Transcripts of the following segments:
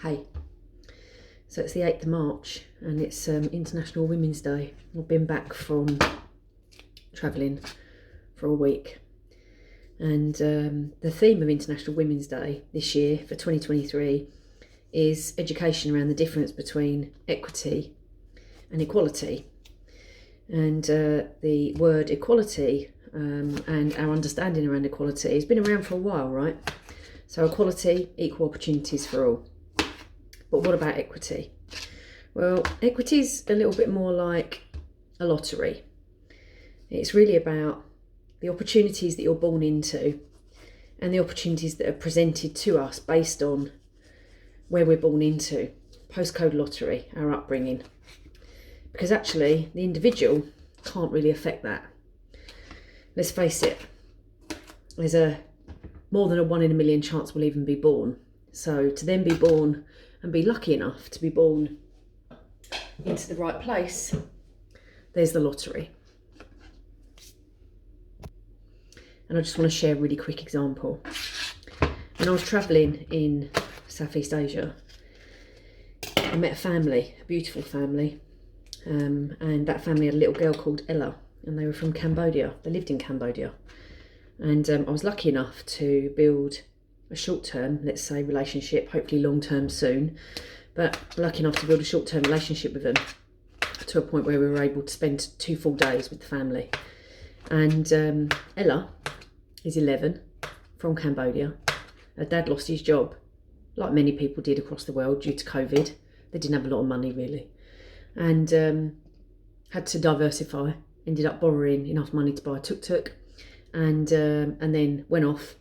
Hey, so it's the 8th of March and it's International Women's Day. I've been back from travelling for a week, and the theme of International Women's Day this year for 2023 is education around the difference between equity and equality. And the word equality and our understanding around equality has been around for a while, right? So equality, equal opportunities for all. But what about equity? Well, equity is a little bit more like a lottery. It's really about the opportunities that you're born into and the opportunities that are presented to us based on where we're born into. Postcode lottery, our upbringing. Because actually, the individual can't really affect that. Let's face it, there's more than a 1 in a million chance we'll even be born. So to then be born and be lucky enough to be born into the right place, there's the lottery. And I just want to share a really quick example. When I was travelling in Southeast Asia, I met a family, a beautiful family, and that family had a little girl called Ella, and they were from Cambodia. They lived in Cambodia. And I was lucky enough to build a short-term, let's say, relationship, hopefully long-term soon, but lucky enough to build a short-term relationship with them to a point where we were able to spend 2 full days with the family. And Ella is 11, from Cambodia. Her dad lost his job, like many people did across the world due to COVID. They didn't have a lot of money really, and had to diversify. Ended up borrowing enough money to buy a tuk-tuk, and then went off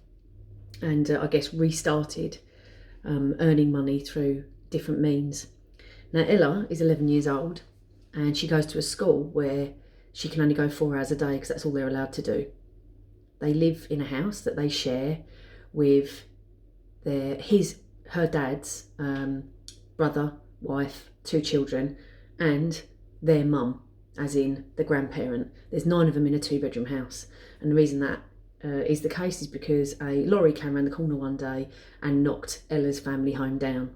and I guess restarted earning money through different means. Now Ella is 11 years old and she goes to a school where she can only go 4 hours a day because that's all they're allowed to do. They live in a house that they share with her dad's brother, wife, 2 children, and their mum, as in the grandparent. There's 9 of them in a 2-bedroom house, and the reason that is the case is because a lorry came around the corner one day and knocked Ella's family home down.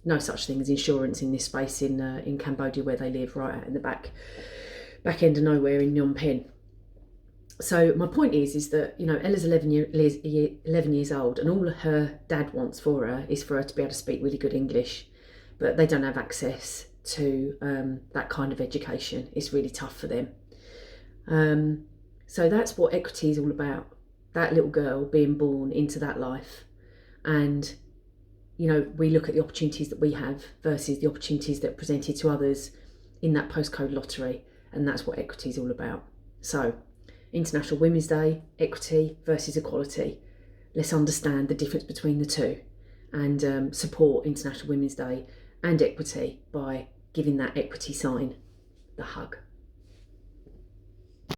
No such thing as insurance in this space in Cambodia where they live, right out in the back end of nowhere in Phnom Penh. So my point is that, you know, Ella's 11 years old, and all her dad wants for her is for her to be able to speak really good English, but they don't have access to that kind of education. It's really tough for them. So that's what equity is all about. That little girl being born into that life, and you know, we look at the opportunities that we have versus the opportunities that are presented to others in that postcode lottery, and that's what equity is all about. So International Women's Day, equity versus equality. Let's understand the difference between the two and support International Women's Day and equity by giving that equity sign the hug.